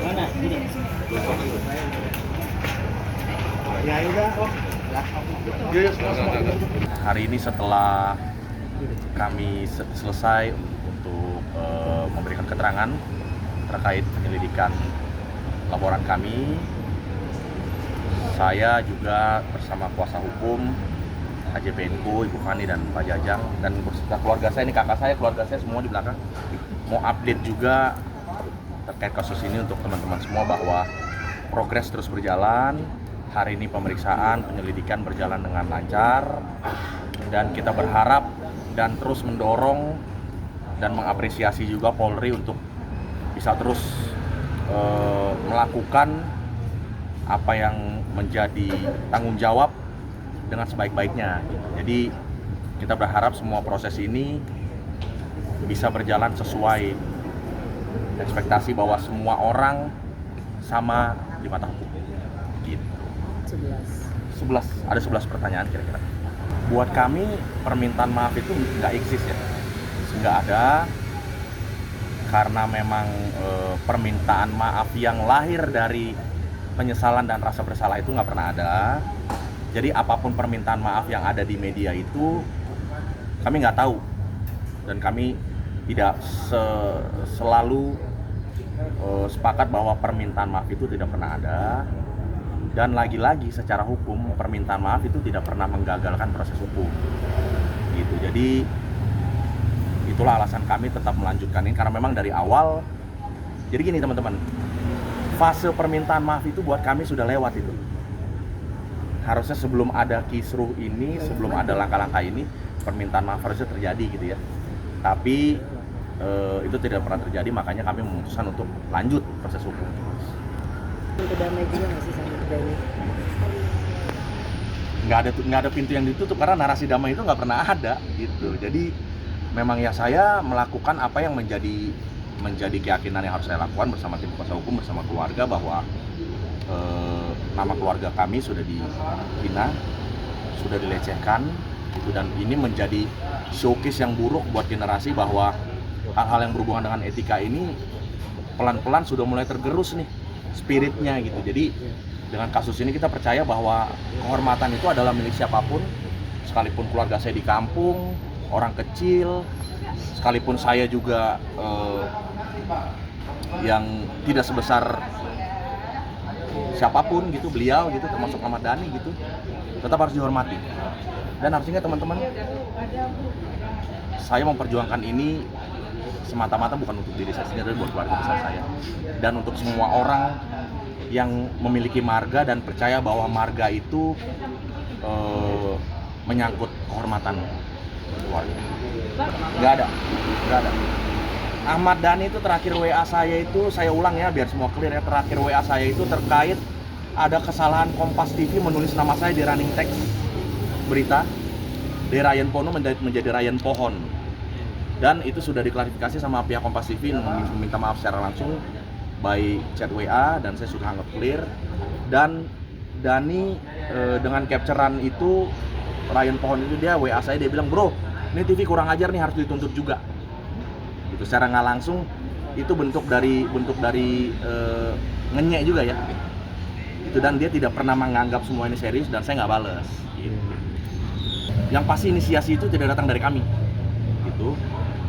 Mana? Ini. Ya udah. Hari ini setelah kami selesai untuk memberikan keterangan terkait penyelidikan laporan kami, saya juga bersama kuasa hukum AJPNKU, Ibu Fani dan Pak Jajang, dan beserta keluarga saya, ini kakak saya, keluarga saya semua di belakang, mau update juga terkait kasus ini untuk teman-teman semua bahwa progres terus berjalan. Hari ini pemeriksaan, penyelidikan berjalan dengan lancar, dan kita berharap dan terus mendorong dan mengapresiasi juga Polri untuk bisa terus melakukan apa yang menjadi tanggung jawab dengan sebaik-baiknya. Jadi kita berharap semua proses ini bisa berjalan sesuai ekspektasi bahwa semua orang sama di mata hukum. Gitu. 11. Ada 11 pertanyaan kira-kira. Buat kami permintaan maaf itu nggak eksis ya, nggak ada, karena memang permintaan maaf yang lahir dari penyesalan dan rasa bersalah itu nggak pernah ada. Jadi apapun permintaan maaf yang ada di media itu kami nggak tahu, dan kami tidak selalu sepakat bahwa permintaan maaf itu tidak pernah ada. Dan lagi-lagi secara hukum permintaan maaf itu tidak pernah menggagalkan proses hukum gitu. Jadi itulah alasan kami tetap melanjutkan ini, karena memang dari awal. Jadi gini teman-teman, fase permintaan maaf itu buat kami sudah lewat itu. Harusnya sebelum ada kisruh ini, sebelum ada langkah-langkah ini, permintaan maaf harusnya terjadi gitu ya. Tapi itu tidak pernah terjadi, makanya kami memutuskan untuk lanjut proses hukum. Pintu damai juga nggak sih sama kita ini? Nggak ada pintu yang ditutup, karena narasi damai itu nggak pernah ada gitu. Jadi memang ya saya melakukan apa yang menjadi keyakinan yang harus saya lakukan bersama tim kuasa hukum, bersama keluarga, bahwa nama keluarga kami sudah dihina, sudah dilecehkan gitu, dan ini menjadi showcase yang buruk buat generasi bahwa hal-hal yang berhubungan dengan etika ini pelan-pelan sudah mulai tergerus nih spiritnya gitu. Jadi dengan kasus ini kita percaya bahwa kehormatan itu adalah milik siapapun, sekalipun keluarga saya di kampung, orang kecil, sekalipun saya juga yang tidak sebesar siapapun gitu, beliau gitu, termasuk Ahmad Dhani gitu, tetap harus dihormati. Dan harusnya teman-teman, saya memperjuangkan ini semata-mata bukan untuk diri saya sendiri, buat keluarga besar saya dan untuk semua orang yang memiliki marga dan percaya bahwa marga itu menyangkut kehormatan keluarga. Nggak ada. Ahmad Dhani itu terakhir WA saya itu, saya ulang ya biar semua clear ya, terakhir WA saya itu terkait ada kesalahan Kompas TV menulis nama saya di running text berita dari Ryan Pono menjadi Ryan Pohon. Dan itu sudah diklarifikasi sama pihak Kompas TV, meminta maaf secara langsung by chat WA, dan saya sudah anggap clear. Dan Dhani dengan capturean itu, Ryan Pohon itu dia WA saya, dia bilang, "Bro, ini TV kurang ajar nih, harus dituntut juga." Gitu, secara nggak langsung itu bentuk dari ngenyek juga ya. Itu, dan dia tidak pernah menganggap semua ini serius, dan saya nggak bales. Gitu. Yang pasti inisiasi itu tidak datang dari kami. Gitu.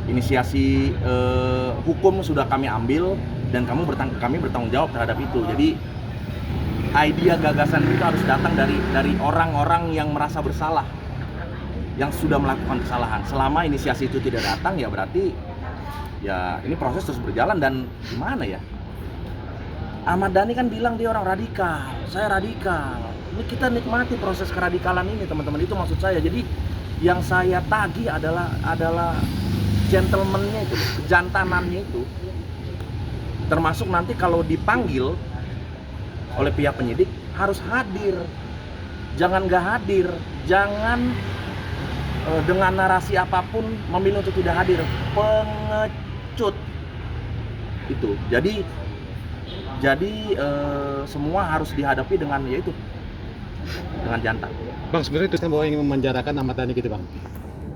Inisiasi hukum sudah kami ambil, dan kami bertanggung jawab terhadap itu. Jadi ide gagasan itu harus datang dari orang-orang yang merasa bersalah, yang sudah melakukan kesalahan. Selama inisiasi itu tidak datang, ya berarti ya ini proses terus berjalan. Dan gimana ya, Ahmad Dhani kan bilang dia orang radikal, saya radikal. Ini kita nikmati proses keradikalan ini teman-teman, itu maksud saya. Jadi yang saya tagih adalah gentleman-nya itu, kejantanannya itu. Termasuk nanti kalau dipanggil oleh pihak penyidik harus hadir. Jangan nggak hadir, jangan dengan narasi apapun memilih untuk tidak hadir. Pengecut itu. Jadi semua harus dihadapi dengan yaitu dengan jantan. Bang, sebenarnya itu bahwa ingin memenjarakan Ahmad Dhani gitu bang?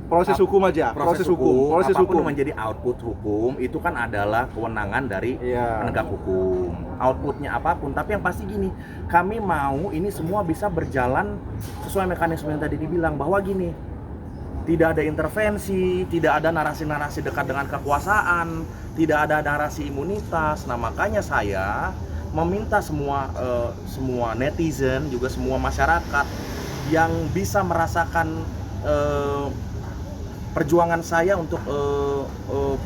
Proses hukum aja, proses hukum. Apapun yang menjadi output hukum itu kan adalah kewenangan dari penegak hukum. Outputnya apapun, tapi yang pasti gini, kami mau ini semua bisa berjalan sesuai mekanisme yang tadi dibilang, bahwa gini, tidak ada intervensi, tidak ada narasi-narasi dekat dengan kekuasaan, tidak ada narasi imunitas. Nah, makanya saya meminta semua netizen, juga semua masyarakat yang bisa merasakan perjuangan saya untuk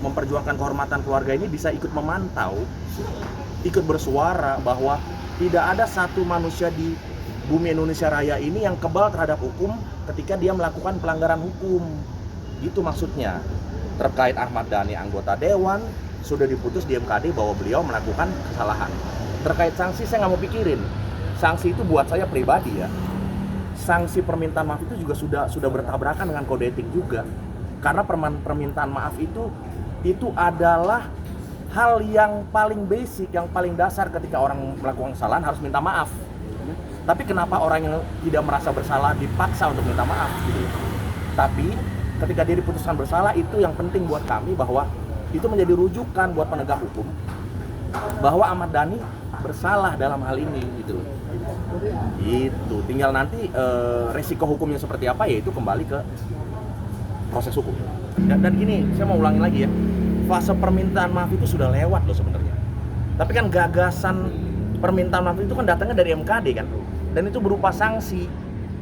memperjuangkan kehormatan keluarga ini bisa ikut memantau, ikut bersuara bahwa tidak ada satu manusia di bumi Indonesia Raya ini yang kebal terhadap hukum ketika dia melakukan pelanggaran hukum. Itu maksudnya. Terkait Ahmad Dhani anggota dewan, sudah diputus di MKD bahwa beliau melakukan kesalahan. Terkait sanksi, saya nggak mau pikirin. Sanksi itu buat saya pribadi ya. Sanksi permintaan maaf itu juga sudah bertabrakan dengan kode etik juga. Karena permintaan maaf itu adalah hal yang paling basic, yang paling dasar ketika orang melakukan kesalahan harus minta maaf. Tapi kenapa orang yang tidak merasa bersalah dipaksa untuk minta maaf gitu? Tapi ketika dia diputuskan bersalah, itu yang penting buat kami, bahwa itu menjadi rujukan buat penegak hukum bahwa Ahmad Dhani bersalah dalam hal ini gitu. Itu tinggal nanti resiko hukumnya seperti apa, ya itu kembali ke proses hukum. Dan gini, saya mau ulangi lagi ya, fase permintaan maaf itu sudah lewat loh sebenarnya. Tapi kan gagasan permintaan maaf itu kan datangnya dari MKD kan, dan itu berupa sanksi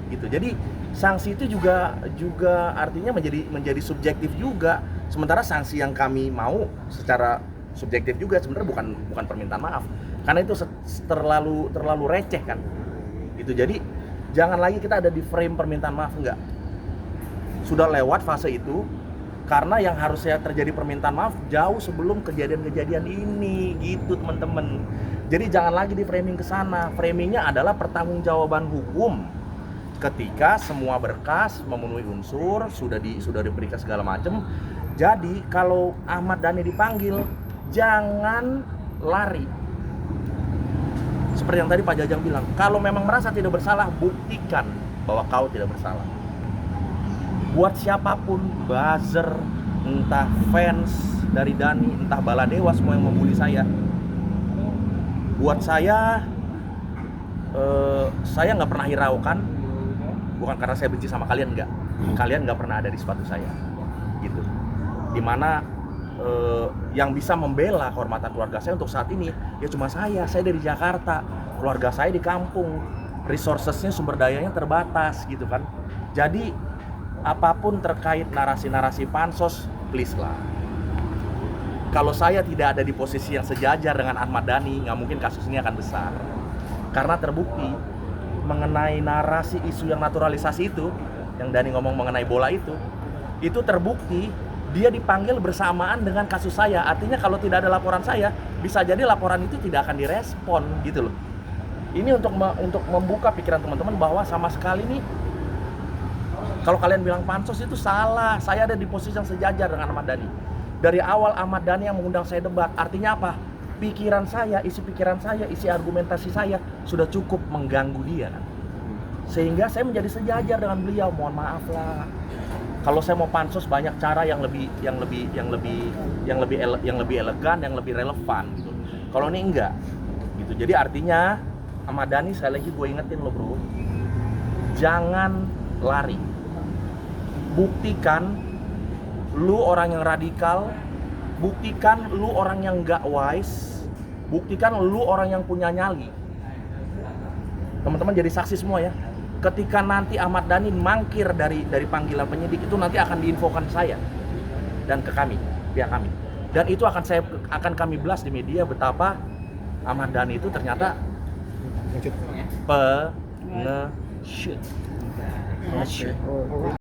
gitu. Jadi sanksi itu juga artinya menjadi subjektif juga. Sementara sanksi yang kami mau secara subjektif juga sebenarnya bukan permintaan maaf, karena itu terlalu receh kan gitu. Jadi jangan lagi kita ada di frame permintaan maaf, enggak. Sudah lewat fase itu, karena yang harusnya terjadi permintaan maaf jauh sebelum kejadian-kejadian ini gitu teman-teman. Jadi jangan lagi di framing ke sana. Framingnya adalah pertanggungjawaban hukum ketika semua berkas memenuhi unsur, sudah diberikan segala macam. Jadi kalau Ahmad Dhani dipanggil, jangan lari. Seperti yang tadi Pak Jajang bilang, kalau memang merasa tidak bersalah, buktikan bahwa kau tidak bersalah. Buat siapapun, buzzer, entah fans dari Dhani, entah Baladewa, semua yang membuli saya. Buat saya nggak pernah hiraukan, bukan karena saya benci sama kalian, enggak. Kalian nggak pernah ada di sepatu saya, gitu. Dimana yang bisa membela kehormatan keluarga saya untuk saat ini, ya cuma saya dari Jakarta, keluarga saya di kampung, resourcesnya, sumber dayanya terbatas, gitu kan. Jadi apapun terkait narasi-narasi pansos, please lah. Kalau saya tidak ada di posisi yang sejajar dengan Ahmad Dhani, nggak mungkin kasus ini akan besar. Karena terbukti mengenai narasi isu yang naturalisasi itu, yang Dhani ngomong mengenai bola itu terbukti dia dipanggil bersamaan dengan kasus saya. Artinya kalau tidak ada laporan saya, bisa jadi laporan itu tidak akan direspon gitu loh. Ini untuk membuka pikiran teman-teman bahwa sama sekali nih, kalau kalian bilang pansos itu salah. Saya ada di posisi yang sejajar dengan Ahmad Dhani. Dari awal Ahmad Dhani yang mengundang saya debat. Artinya apa? Isi pikiran saya, isi argumentasi saya sudah cukup mengganggu dia kan. Sehingga saya menjadi sejajar dengan beliau. Mohon maaf lah. Kalau saya mau pansos, banyak cara yang lebih elegan, yang lebih relevan gitu. Kalau ini enggak gitu. Jadi artinya Ahmad Dhani, sekali lagi gue ingetin lo bro, jangan lari. Buktikan lu orang yang radikal, buktikan lu orang yang gak wise, buktikan lu orang yang punya nyali. Teman-teman jadi saksi semua ya. Ketika nanti Ahmad Dhani mangkir dari panggilan penyidik, itu nanti akan diinfokan saya dan ke kami, pihak kami. Dan itu akan kami blast di media betapa Ahmad Dhani itu ternyata pengecut.